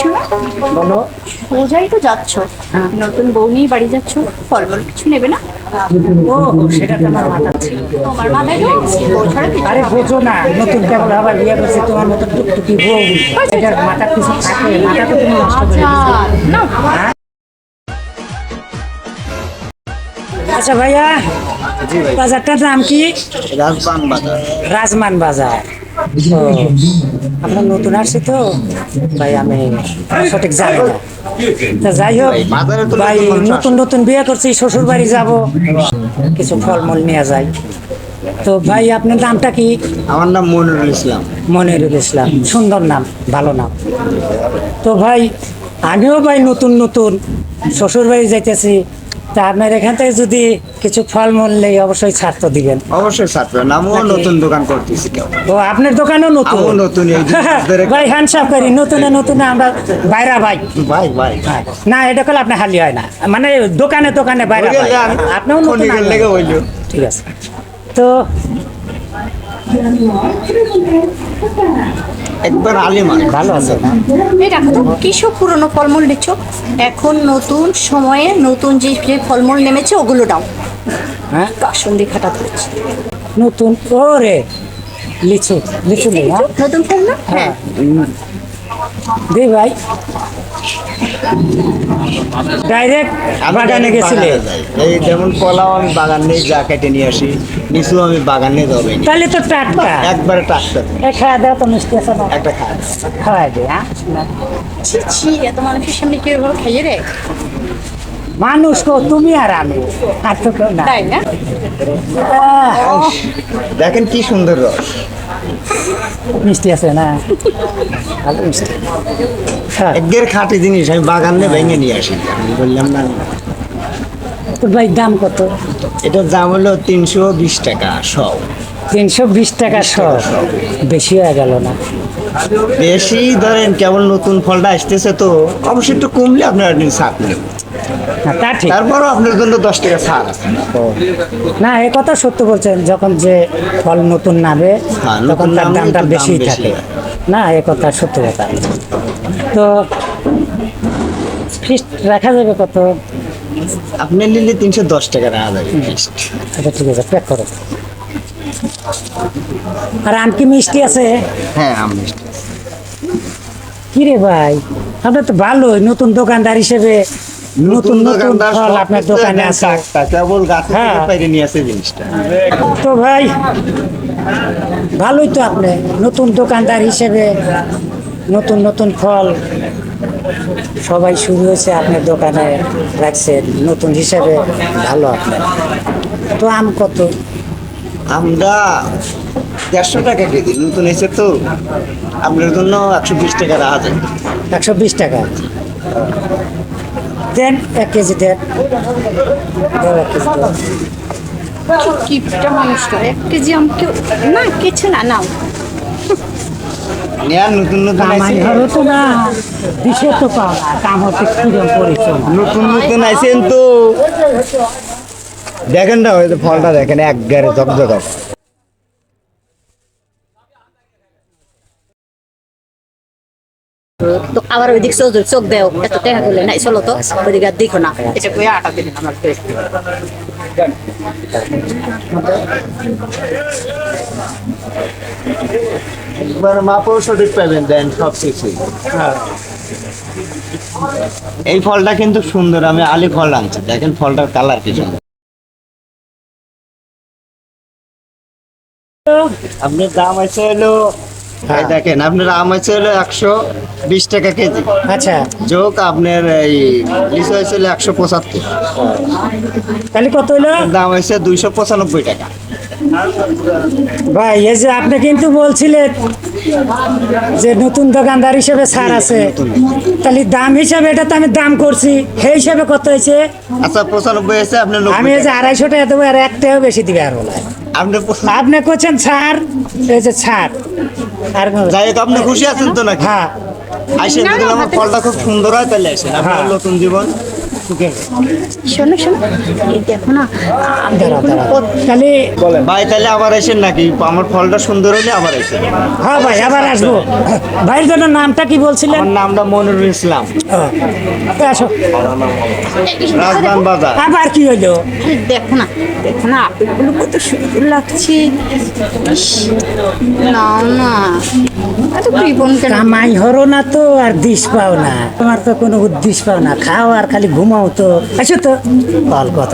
শোনো, বলো। সোজাই তো যাচ্ছ, নতুন বউ নিয়ে বাড়ি যাচ্ছ, ফলমূল কিছু নেবে না? ও সেটা তো আমার মাথা ছিল। তোমার মাথায় তো বউ ছাড়া কিছু আরে হবে না। বোঝো না, নতুন কেবল আবার বিয়ে করছে, তোমার মতো টুকটুকি বউ, এটার মাথার কিছু থাকে, মাথা তো তুমি নষ্ট করে দিছো। না, আচ্ছা ভাইয়া, বাজারটার নাম কি? রাজবান বাজার। রাজমান বাজার। ও, আমরা নতুন আসছি তো ভাই, আমি সঠিক জানি না। তা যাই হোক বাজারে তো ভাই, নতুন মানুষ নতুন নতুন বিয়ে করছি, শ্বশুর বাড়ি যাব, কিছু ফলমূল নিয়ে যাই। তো ভাই আপনার নামটা কি? আমার নাম মনিরুল ইসলাম। মনিরুল ইসলাম, সুন্দর নাম, ভালো নাম। তো ভাই আমিও ভাই নতুন নতুন শ্বশুর বাড়ি যাইতেছি, তা আপনার এখান থেকে যদি কিছু ফলমূল নেই অবশ্যই ছাড় তো দিবেন। অবশ্যই ছাত্র, আমিও নতুন দোকান করতেছি। কেউ ও আপনার দোকানও নতুন? আমিও নতুন, এই যে ধরে- ভাই হ্যান্ডসাপ করি, নতুনে নতুনে আমরা বাইরা ভাই। ভাই ভাই হ্যাঁ, না এটা করলে আপনি হালি হয় না, মানে দোকানে দোকানে বাইরা ভাই। আপনিও নতুন খনিকের লেগে হইলো। ঠিক আছে। তো একবার আলিমা ভালো আছে না? এই রাখো তো, কিসব পুরনো ফলমূল নিচ্ছ? এখন নতুন সময়ে নতুন যে যে ফলমূল নেমেছে ওগুলো দাও। হ্যাঁ কাসুন্দি খাটা ধরেছে। নতুন, ওরে লিচু, লিচু নেই? হ্যাঁ নতুন ফল না? হ্যাঁ। দি ভাই, ডাইরেক্ট বাগানে গেছিলে? বাগানে যাই। এই যেমন কলাও আমি বাগান নেই, যা কেটে নিয়ে আসি, লিচু আমি বাগান নিয়ে যাবে তাহলে তো টাটকা। একবারে টাটকা। খাওয়া দাওয়া তো মিষ্টি আছে না? একটা খায় খাওয়াই দে। হ্যাঁ ছি ছি, এত মানুষের সামনে কেউ এভাবে খাইয়ে রে? মানুষ তো তুমি আর আমি, আর তো কেউ না। তাই না? আহ, দেখেন কি সুন্দর রস। মিষ্টি আছে না? ভালো মিষ্টি। হ্যাঁ, একগের খাঁটি জিনিস আমি বাগান নিয়ে ভেঙে নিয়ে আসি। আমি বললাম না, তো ভাই দাম কত? এটার দাম হলো 320 টাকা সব। 320 টাকা সব? বেশি হয়ে গেল না? বেশি ধরেন, কেবল নতুন ফলটা আসতেছে তো অবশ্যই একটু কমলে আপনার ছাড় নেব। হ্যাঁ, তা ঠিক। তারপরও আপনার জন্য 10 টাকা ছাড় আছে। না এ কথা সত্য বলছেন, যখন যে ফল নতুন নামে হ্যাঁ, তখন নতুন তার নামলে দামটা একটু দাম বেশি বেশি থাকে। হয়। না এ কথা সত্য কথা। তো ফিস্ট রাখা যাবে কত? আপনি নিলে 310 টাকা রাখা যাবে ফিক্সড। আচ্ছা ঠিক আছে, প্যাক করো। আর আম কি মিষ্টি আছে? হ্যাঁ আমি কি রে ভাই, আপনার তো ভালোই, নতুন দোকানদার হিসেবে নতুন নতুন দোকানদার ফল সব আপনার কিছু দোকানে একদম আছে। টাটকা, কেবল গাছ থেকে হ্যাঁ। পাইরে নিয়ে আসে জিনিসটা। তো ভাই ভালোই তো, আপনি নতুন দোকানদার হিসেবে নতুন নতুন ফল সবাই শুরু হয়েছে আপনার দোকানে রাখছেন নতুন হিসেবে, ভালো আপনার। তো আম কত? আমরা 150 টাকা কেজি, নতুন এসে তো আপনার জন্য 120 টাকা রাখা যাবে। 120 টাকা দেন, 1 কেজি দেন। দাও 1 কেজি দাও। কিপটা মানুষটা 1 কেজি আম কেউ না, কিছু না, নাও। নেয়ার নতুন নতুন কামাই আইছে, হবে তো না, দিশে তো পাও না, কাম হতে কিরম পরিশ্রম। নতুন নতুন আইছেন তো দেখেন না, ওই যে ফলটা দেখেন একবারে জগজগ। তো আবার ওইদিক চোখ চোখ দেও, এত টাকা করলে নাই, চলো তো ওইদিকে আর দেখো না। এটা কই আটা দিলেন আমার পেট। একবার মাপও সঠিক পাবেন, দেন সব কিছু। এই ফলটা কিন্তু সুন্দর, আমি আলি ফল আনছি, দেখেন ফলটার কালার কি সুন্দর। আপনার দাম আছে হলো, এই দেখেন আপনার আম আছে হলো 120 টাকা কেজি, আচ্ছা যোগ আপনার এই লিচু হয়েছে 175, তাহলে কত হইলো? দাম হয়েছে 295 টাকা। ভাই এই যে আপনি কিন্তু বলছিলেন যে নতুন দোকানদার হিসেবে ছাড় আছে, তাহলে দাম হিসাবে এটা তো আমি দাম করছি, সেই হিসাবে কত হয়েছে? আচ্ছা 95 হয়েছে, আপনার আমি 90 এই যে টাকা। 250 টাকা দেবো, আর 1 টাকাও বেশি দিবে আর বলে। আপনি আপনি করছেন ছাড়, এই যে ছাড়। আর যাই হোক, আপনি খুশি আছেন তো নাকি? হ্যাঁ আসেন, যদি আমার ফলটা খুব সুন্দর হয় তাহলে আসেন, আপনার হ্যাঁ। নতুন জীবন। ঠিক আছে শোনো শোনো, এই দেখো না, দাঁড়াও দাঁড়াও তাহলে ভাই তাহলে আবার আসেন নাকি? আমার ফলটা সুন্দর হলে আবার আসেন। হ্যাঁ ভাই আবার আসবো। ভাইয়ের জন্য নামটা কি বলছিলেন? আমার নামটা মনিরুল ইসলাম, ও, তো আসো। রাজধান বাজার। আবার কি হইলো? দেখো না, দেখো না, আপেলগুলো কত সুন্দর লাগছে। ইস, না না, এত কৃপণ কেন? কামাই হরো না তো আর দিস পাও না, তোমার তো কোনো উদ্দেশ্য পাও না, খাও আর খালি ঘুমাও তো। আচ্ছা তো বল কত